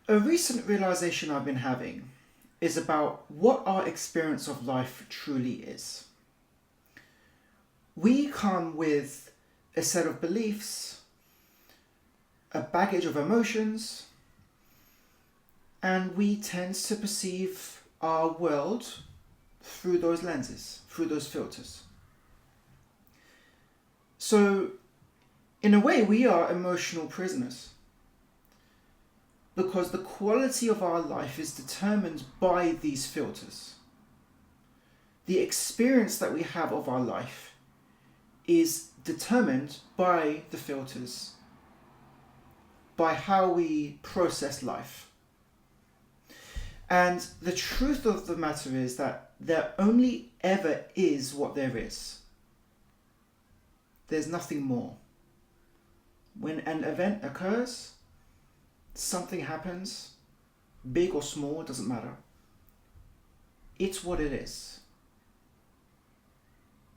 A recent realization I've been having is about what our experience of life truly is. We come with a set of beliefs, a baggage of emotions, and we tend to perceive our world through those lenses, through those filters. So, in a way, we are emotional prisoners because the quality of our life is determined by these filters. The experience that we have of our life is determined by the filters, by how we process life. And the truth of the matter is that there only ever is what there is. There's nothing more. When an event occurs, something happens, big or small, doesn't matter. It's what it is.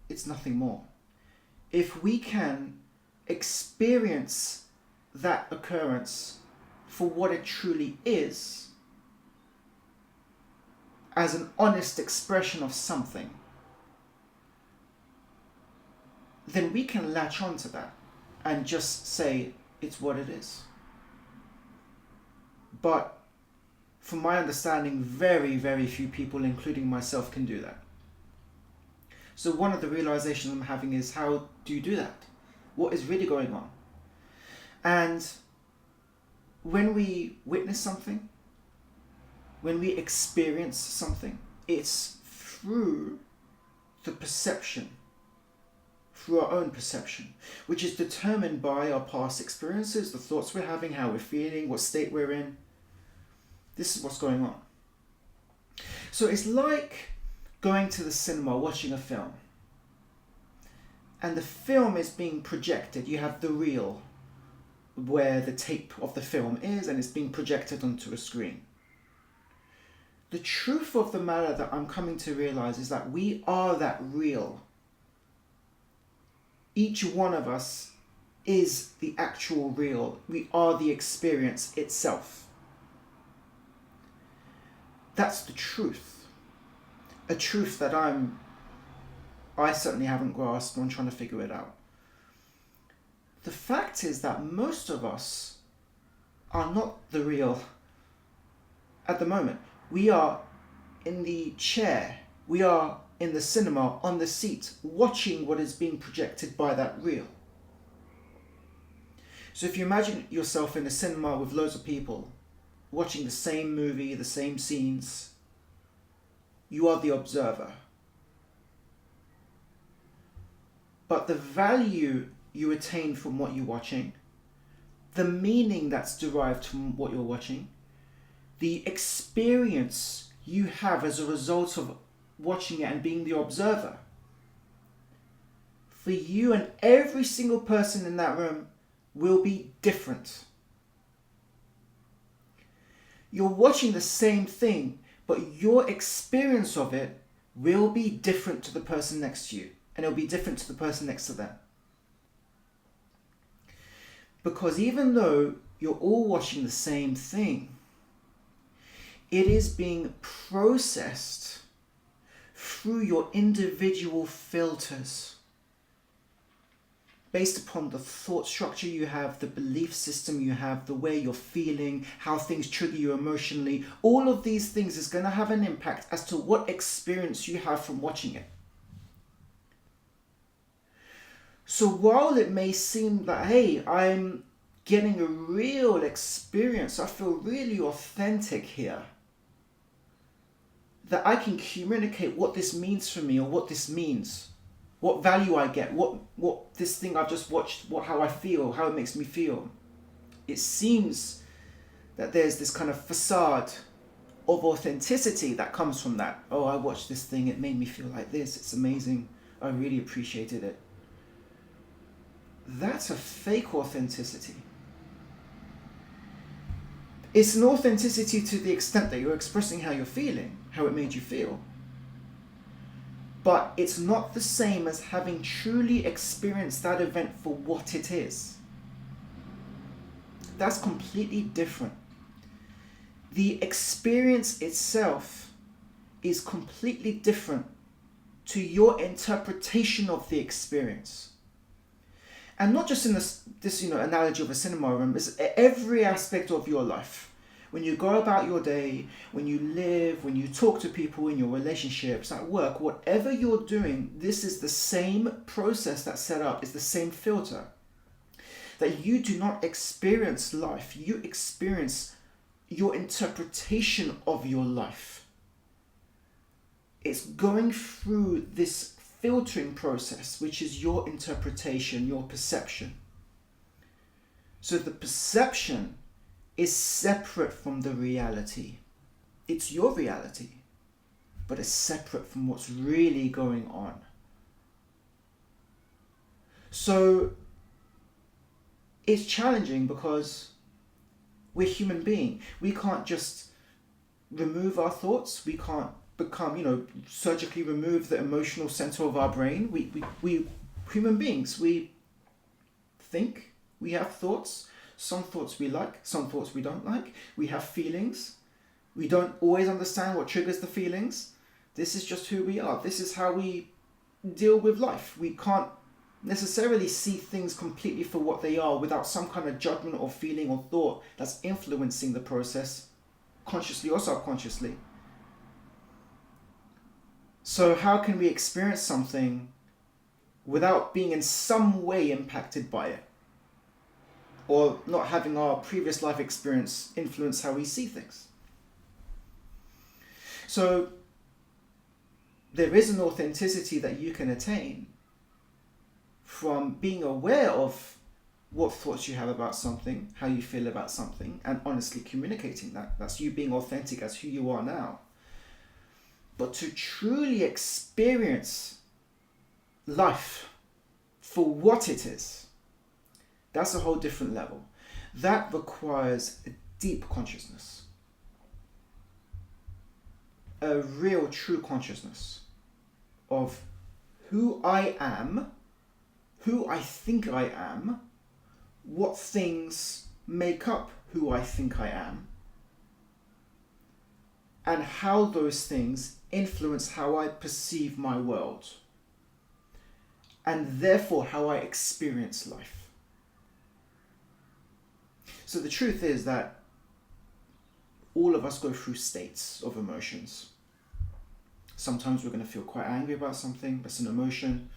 It's nothing more. If we can experience that occurrence for what it truly is, as an honest expression of something, then we can latch onto that and just say it's what it is. But from my understanding, very, very few people, including myself, can do that. So one of the realizations I'm having is, how do you do that? What is really going on? And when we witness something, when we experience something, it's through the perception, through our own perception, which is determined by our past experiences, the thoughts we're having, how we're feeling, what state we're in. This is what's going on. So it's like going to the cinema, watching a film. And the film is being projected. You have the reel where the tape of the film is, and it's being projected onto a screen. The truth of the matter that I'm coming to realize is that we are that reel. Each one of us is the actual reel. We are the experience itself. That's the truth. A truth that I certainly haven't grasped, and I'm trying to figure it out. The fact is that most of us are not the real at the moment. We are in the chair, we are in the cinema, on the seat, watching what is being projected by that reel. So if you imagine yourself in a cinema with loads of people, watching the same movie, the same scenes, you are the observer. But the value you attain from what you're watching, the meaning that's derived from what you're watching, the experience you have as a result of watching it and being the observer, for you and every single person in that room will be different. You're watching the same thing, but your experience of it will be different to the person next to you, and it'll be different to the person next to them. Because even though you're all watching the same thing, it is being processed through your individual filters based upon the thought structure you have, the belief system you have, the way you're feeling, how things trigger you emotionally. All of these things is going to have an impact as to what experience you have from watching it. So while it may seem that, hey, I'm getting a real experience, I feel really authentic here, that I can communicate what this means for me, or what this means, what value I get, what this thing I've just watched, how I feel, how it makes me feel. It seems that there's this kind of facade of authenticity that comes from that. Oh, I watched this thing, it made me feel like this, it's amazing, I really appreciated it. That's a fake authenticity. It's an authenticity to the extent that you're expressing how you're feeling, how it made you feel. But it's not the same as having truly experienced that event for what it is. That's completely different. the experience itself is completely different to your interpretation of the experience. And not just in this analogy of a cinema room, it's every aspect of your life. When you go about your day, when you live, when you talk to people in your relationships, at work, whatever you're doing, this is the same process that's set up, it's the same filter. That you do not experience life, you experience your interpretation of your life. It's going through this filtering process, which is your interpretation, your perception. So the perception is separate from the reality. It's your reality, but it's separate from what's really going on. So it's challenging because we're human beings. We can't just remove our thoughts. We can't surgically remove the emotional center of our brain. We human beings, we think, we have thoughts. Some thoughts we like, some thoughts we don't like. We have feelings. We don't always understand what triggers the feelings. This is just who we are. This is how we deal with life. We can't necessarily see things completely for what they are without some kind of judgment or feeling or thought that's influencing the process, consciously or subconsciously. So how can we experience something without being in some way impacted by it? Or not having our previous life experience influence how we see things? So there is an authenticity that you can attain from being aware of what thoughts you have about something, how you feel about something, and honestly communicating that. That's you being authentic as who you are now. But to truly experience life for what it is, that's a whole different level. That requires a deep consciousness. A real, true consciousness of who I am, who I think I am, what things make up who I think I am, and how those things influence how I perceive my world, and therefore how I experience life. So the truth is that all of us go through states of emotions. Sometimes we're going to feel quite angry about something, that's an emotion.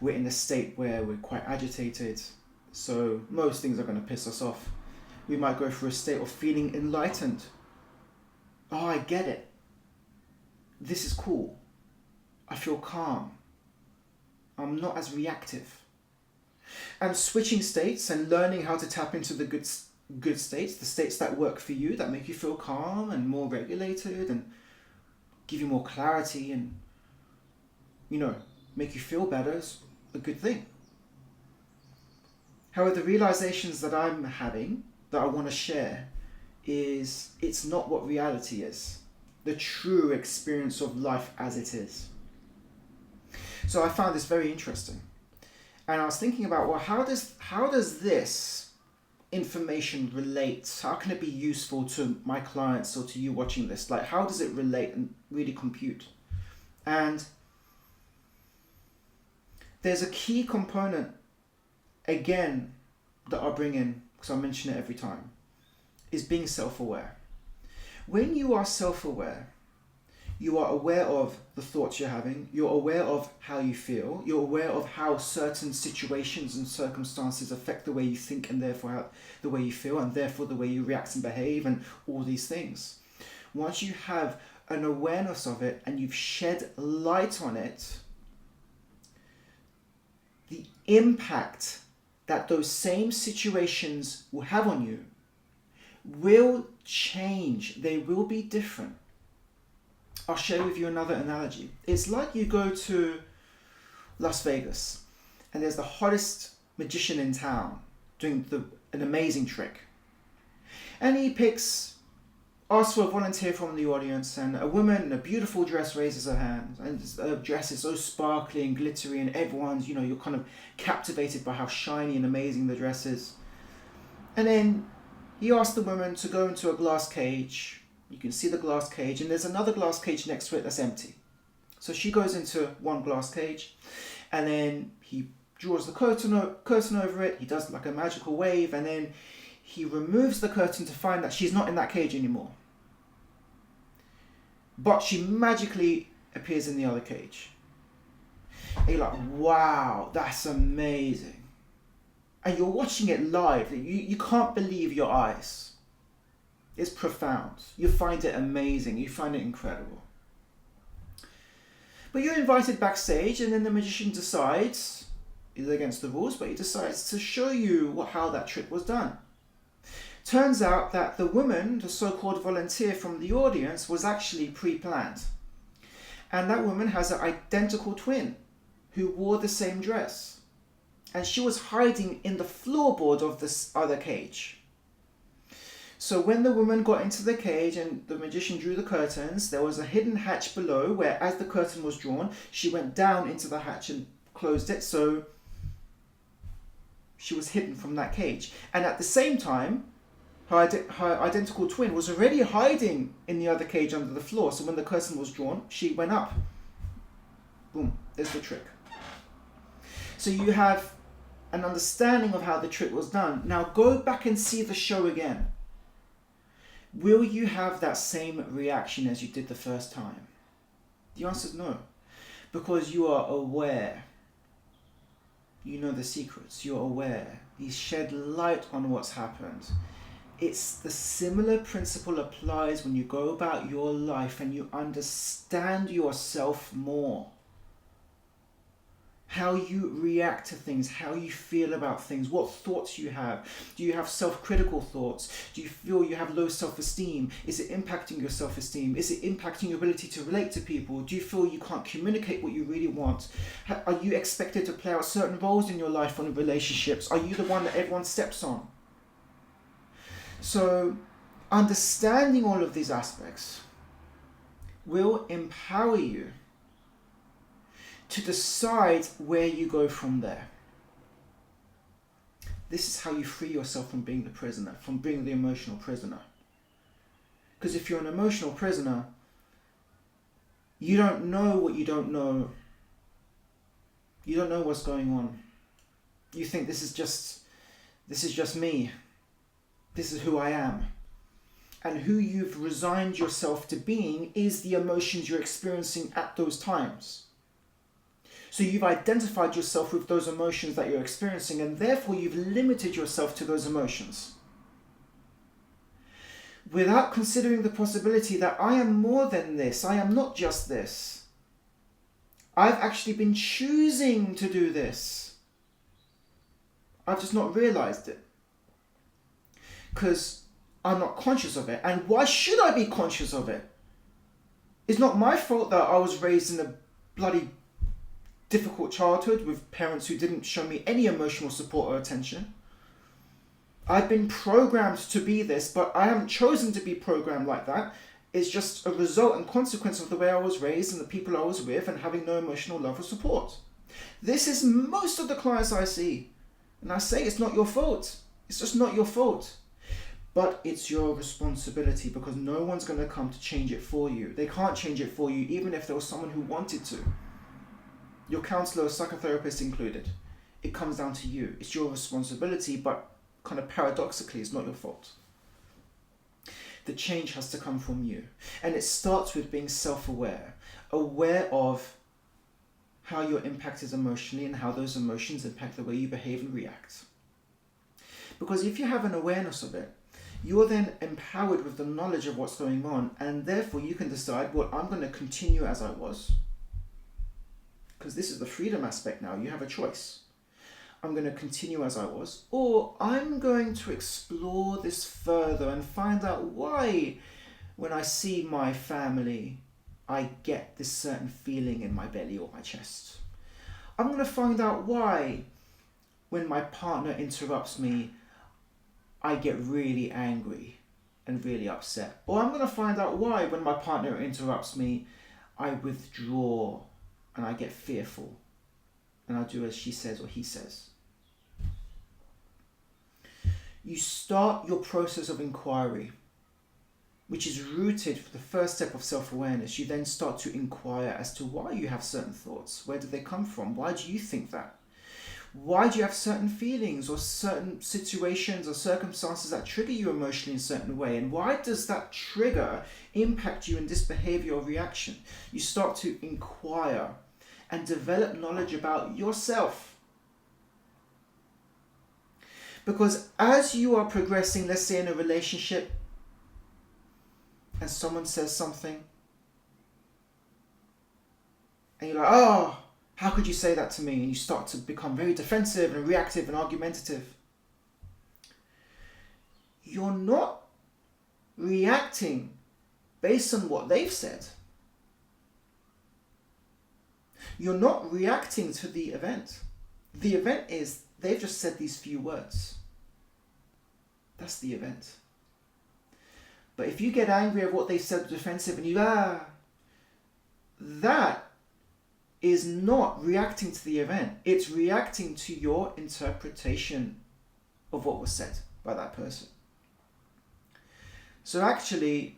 We're in a state where we're quite agitated, so most things are going to piss us off. We might go through a state of feeling enlightened. Oh, I get it. This is cool. I feel calm. I'm not as reactive. And switching states and learning how to tap into the good states, the states that work for you, that make you feel calm and more regulated and give you more clarity and, make you feel better is a good thing. However, the realizations that I'm having, that I want to share, is it's not what reality is. The true experience of life as it is. So I found this very interesting. And I was thinking about, well, how does this information relate? How can it be useful to my clients or to you watching this? Like, how does it relate and really compute? And there's a key component, again, that I'll bring in, because I mention it every time, is being self-aware. When you are self-aware, you are aware of the thoughts you're having, you're aware of how you feel, you're aware of how certain situations and circumstances affect the way you think and therefore how, the way you feel and therefore the way you react and behave and all these things. Once you have an awareness of it and you've shed light on it, the impact that those same situations will have on you will change. They will be different. I'll share with you another analogy. It's like you go to Las Vegas and there's the hottest magician in town doing an amazing trick. And he asks for a volunteer from the audience, and a woman in a beautiful dress raises her hand, and the dress is so sparkly and glittery and everyone's, you're kind of captivated by how shiny and amazing the dress is. And then He asked the woman to go into a glass cage. You can see the glass cage, and there's another glass cage next to it that's empty. So she goes into one glass cage, and then he draws the curtain over it. He does like a magical wave, and then he removes the curtain to find that she's not in that cage anymore. But she magically appears in the other cage. And you're like, wow, that's amazing. And you're watching it live. You can't believe your eyes. It's profound. You find it amazing. You find it incredible. But you're invited backstage, and then the magician decides, he's against the rules, but he decides to show you how that trick was done. Turns out that the woman, the so-called volunteer from the audience, was actually pre-planned. And that woman has an identical twin who wore the same dress. And she was hiding in the floorboard of this other cage. So when the woman got into the cage and the magician drew the curtains, there was a hidden hatch below where, as the curtain was drawn, she went down into the hatch and closed it, so she was hidden from that cage. And at the same time, her identical twin was already hiding in the other cage under the floor, so when the curtain was drawn, she went up. Boom, there's the trick. So you have an understanding of how the trick was done. Now go back and see the show again. Will you have that same reaction as you did the first time? The answer is no. Because you are aware. You know the secrets. You're aware. He's shed light on what's happened. It's the similar principle applies when you go about your life and you understand yourself more. How you react to things, how you feel about things, what thoughts you have. Do you have self-critical thoughts? Do you feel you have low self-esteem? Is it impacting your self-esteem? Is it impacting your ability to relate to people? Do you feel you can't communicate what you really want? Are you expected to play out certain roles in your life or in relationships? Are you the one that everyone steps on? So, understanding all of these aspects will empower you to decide where you go from there. This is how you free yourself from being the prisoner, from being the emotional prisoner. Because if you're an emotional prisoner, you don't know what you don't know. You don't know what's going on. You think this is just me. This is who I am. And who you've resigned yourself to being is the emotions you're experiencing at those times. So you've identified yourself with those emotions that you're experiencing, and therefore you've limited yourself to those emotions. Without considering the possibility that I am more than this, I am not just this. I've actually been choosing to do this. I've just not realized it. Because I'm not conscious of it. And why should I be conscious of it? It's not my fault that I was raised in a bloody difficult childhood with parents who didn't show me any emotional support or attention. I've been programmed to be this, but I haven't chosen to be programmed like that. It's just a result and consequence of the way I was raised and the people I was with and having no emotional love or support. This is most of the clients I see. And I say it's not your fault. It's just not your fault. But it's your responsibility, because no one's going to come to change it for you. They can't change it for you, even if there was someone who wanted to. Your counsellor or psychotherapist included. It comes down to you. It's your responsibility, but kind of paradoxically, it's not your fault. The change has to come from you. And it starts with being self-aware. Aware of how you're impacted emotionally and how those emotions impact the way you behave and react. Because if you have an awareness of it, you're then empowered with the knowledge of what's going on, and therefore you can decide, well, I'm going to continue as I was. Because this is the freedom aspect now. You have a choice. I'm going to continue as I was, or I'm going to explore this further and find out why, when I see my family, I get this certain feeling in my belly or my chest. I'm going to find out why, when my partner interrupts me, I get really angry and really upset. Or I'm going to find out why, when my partner interrupts me, I withdraw and I get fearful and I do as she says or he says. you start your process of inquiry, which is rooted for the first step of self-awareness. You then start to inquire as to why you have certain thoughts. Where do they come from? Why do you think that? Why do you have certain feelings or certain situations or circumstances that trigger you emotionally in a certain way? And why does that trigger impact you in this behavior or reaction? You start to inquire and develop knowledge about yourself. Because as you are progressing, let's say in a relationship, and someone says something, and you're like, oh, how could you say that to me? And you start to become very defensive and reactive and argumentative. You're not reacting based on what they've said. You're not reacting to the event. The event is they've just said these few words. That's the event. But if you get angry at what they said, defensive, and you, that is not reacting to the event. It's reacting to your interpretation of what was said by that person. So actually,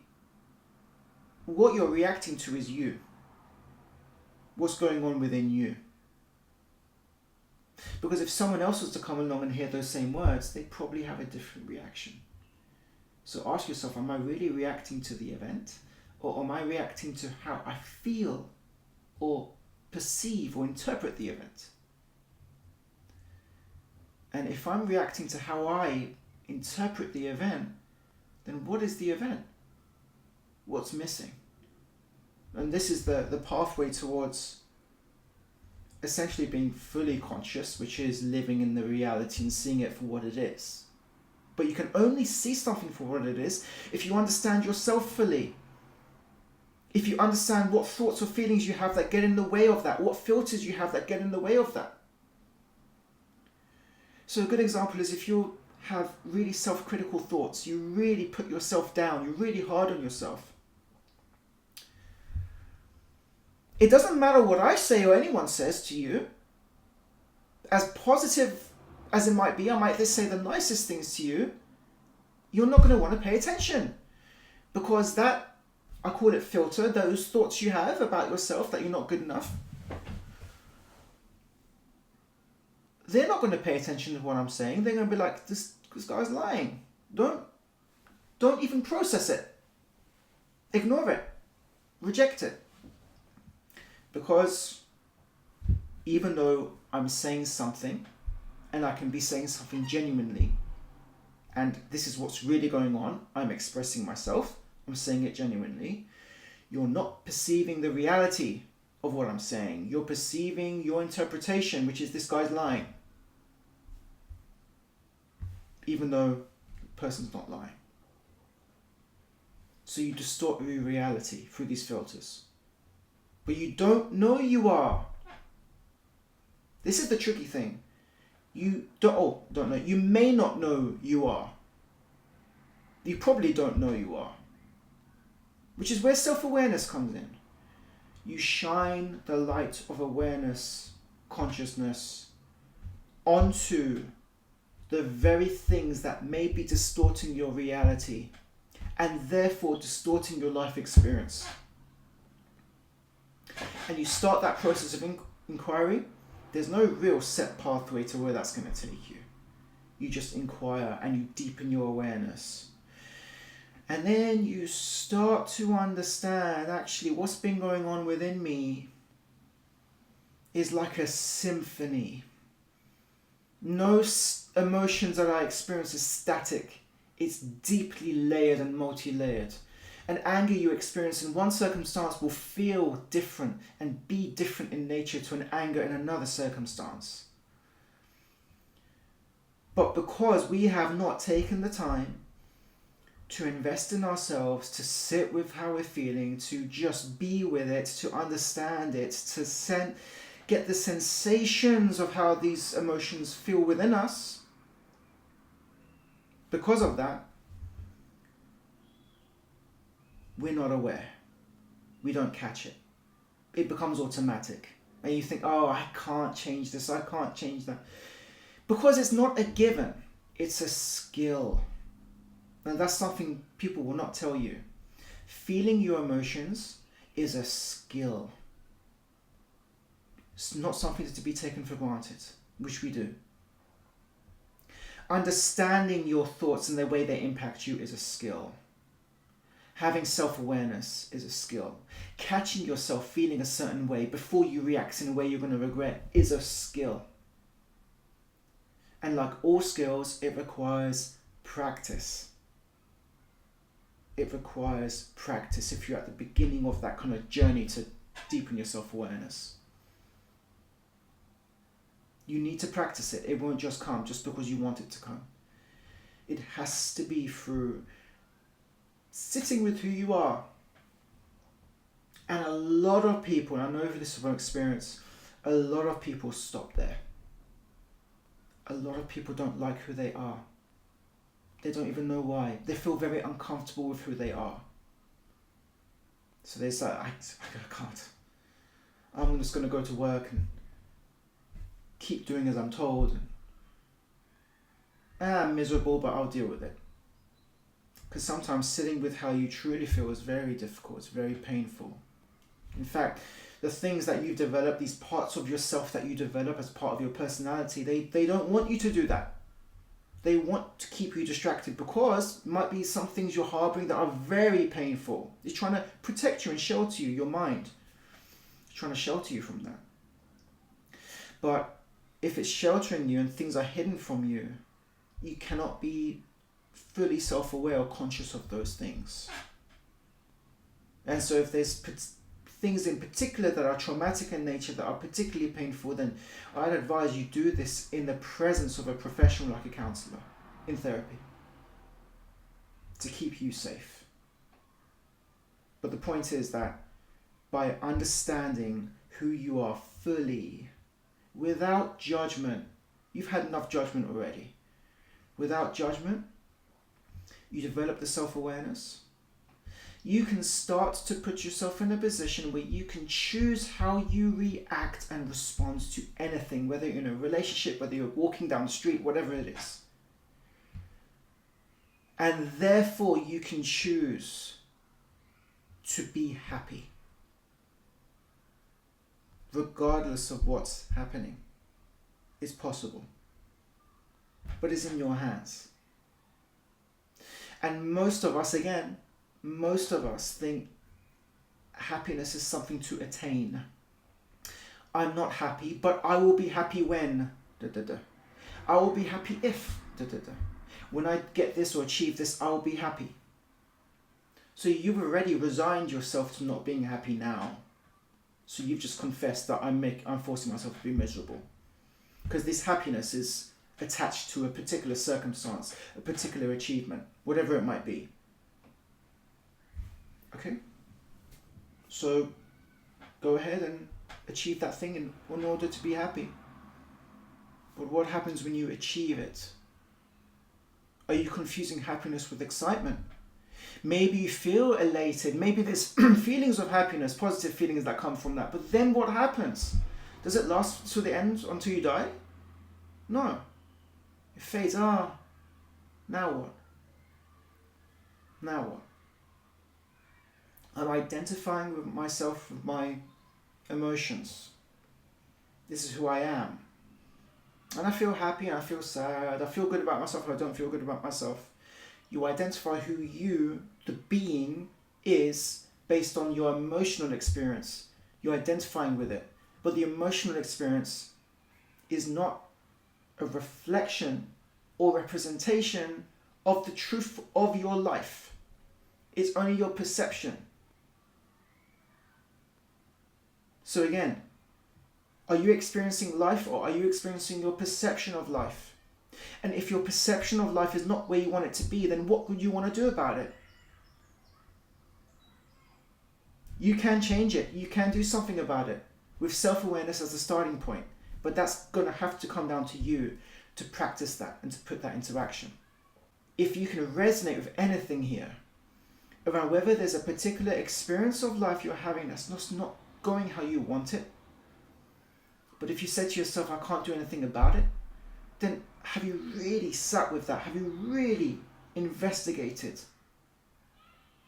what you're reacting to is you. What's going on within you. Because if someone else was to come along and hear those same words, they'd probably have a different reaction. So ask yourself, am I really reacting to the event? Or am I reacting to how I feel or perceive or interpret the event? And if I'm reacting to how I interpret the event, then what is the event? What's missing? And this is the pathway towards essentially being fully conscious, which is living in the reality and seeing it for what it is. But you can only see something for what it is if you understand yourself fully. If you understand what thoughts or feelings you have that get in the way of that, what filters you have that get in the way of that. So a good example is if you have really self-critical thoughts, you really put yourself down, you're really hard on yourself. It doesn't matter what I say or anyone says to you, as positive as it might be, I might just say the nicest things to you, you're not going to want to pay attention. Because that, I call it filter, those thoughts you have about yourself that you're not good enough, they're not going to pay attention to what I'm saying. They're going to be like, this guy's lying. Don't even process it. Ignore it. Reject it. Because even though I'm saying something, and I can be saying something genuinely, and this is what's really going on, I'm expressing myself, I'm saying it genuinely, you're not perceiving the reality of what I'm saying. You're perceiving your interpretation, which is this guy's lying. Even though the person's not lying. So you distort your reality through these filters. But you don't know you are. This is the tricky thing. You don't know. You may not know you are. You probably don't know you are. Which is where self-awareness comes in. You shine the light of awareness, consciousness, onto the very things that may be distorting your reality and therefore distorting your life experience. And you start that process of inquiry. There's no real set pathway to where that's going to take you. You just inquire and you deepen your awareness. And then you start to understand actually what's been going on within me is like a symphony. No emotions that I experience is static. It's deeply layered and multi-layered. An anger you experience in one circumstance will feel different and be different in nature to an anger in another circumstance. But because we have not taken the time to invest in ourselves, to sit with how we're feeling, to just be with it, to understand it, to get the sensations of how these emotions feel within us, because of that, we're not aware. We don't catch it. It becomes automatic. And you think, oh, I can't change this, I can't change that. Because it's not a given. It's a skill. And that's something people will not tell you. Feeling your emotions is a skill. It's not something to be taken for granted, which we do. Understanding your thoughts and the way they impact you is a skill. Having self-awareness is a skill. Catching yourself feeling a certain way before you react in a way you're going to regret is a skill. And like all skills, it requires practice. It requires practice if you're at the beginning of that kind of journey to deepen your self-awareness. You need to practice it. It won't just come just because you want it to come. It has to be through sitting with who you are. And a lot of people, and I know this from experience, a lot of people stop there. A lot of people don't like who they are. They don't even know why. They feel very uncomfortable with who they are. So they say, I can't. I'm just going to go to work and keep doing as I'm told. I'm miserable, but I'll deal with it. Because sometimes sitting with how you truly feel is very difficult. It's very painful. In fact, the things that you develop, these parts of yourself that you develop as part of your personality, they don't want you to do that. They want to keep you distracted because it might be some things you're harboring that are very painful. It's trying to protect you and shelter you, your mind. It's trying to shelter you from that. But if it's sheltering you and things are hidden from you, you cannot be fully self-aware or conscious of those things. And so if there's things in particular that are traumatic in nature, that are particularly painful, then I'd advise you do this in the presence of a professional like a counsellor in therapy to keep you safe. But the point is that by understanding who you are fully, without judgment, you've had enough judgment already. Without judgment, you develop the self-awareness. You can start to put yourself in a position where you can choose how you react and respond to anything, whether you're in a relationship, whether you're walking down the street, whatever it is. And therefore you can choose to be happy, regardless of what's happening. It's possible, but it's in your hands. And most of us think happiness is something to attain. I'm not happy, but I will be happy when. I will be happy if. When I get this or achieve this, I will be happy. So you've already resigned yourself to not being happy now. So you've just confessed that I'm forcing myself to be miserable. Because this happiness is attached to a particular circumstance, a particular achievement, whatever it might be. Okay? So go ahead and achieve that thing in order to be happy. But what happens when you achieve it? Are you confusing happiness with excitement? Maybe you feel elated. Maybe there's feelings of happiness, positive feelings that come from that. But then what happens? Does it last to the end until you die? No. It fades. Now what? Now what? I'm identifying with myself, with my emotions. This is who I am. And I feel happy and I feel sad. I feel good about myself and I don't feel good about myself. You identify who you, the being, is based on your emotional experience. You're identifying with it. But the emotional experience is not a reflection or representation of the truth of your life. It's only your perception. So again, are you experiencing life or are you experiencing your perception of life? And if your perception of life is not where you want it to be, then what would you want to do about it? You can change it. You can do something about it with self-awareness as a starting point. But that's going to have to come down to you to practice that and to put that into action. If you can resonate with anything here, around whether there's a particular experience of life you're having that's not going how you want it, but if you said to yourself, I can't do anything about it, then have you really sat with that? Have you really investigated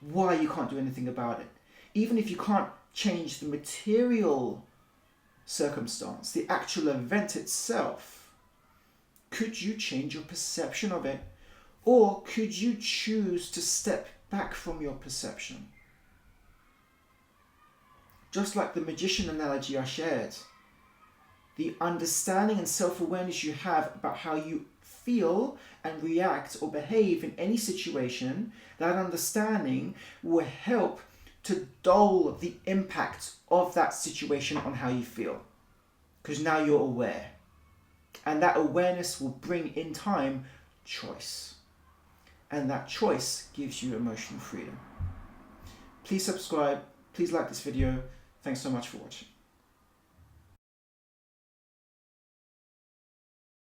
why you can't do anything about it? Even if you can't change the material circumstance, the actual event itself, could you change your perception of it? Or could you choose to step back from your perception? Just like the magician analogy I shared, the understanding and self-awareness you have about how you feel and react or behave in any situation, that understanding will help to dull the impact of that situation on how you feel. Because now you're aware. And that awareness will bring in time choice. And that choice gives you emotional freedom. Please subscribe. Please like this video. Thanks so much for watching.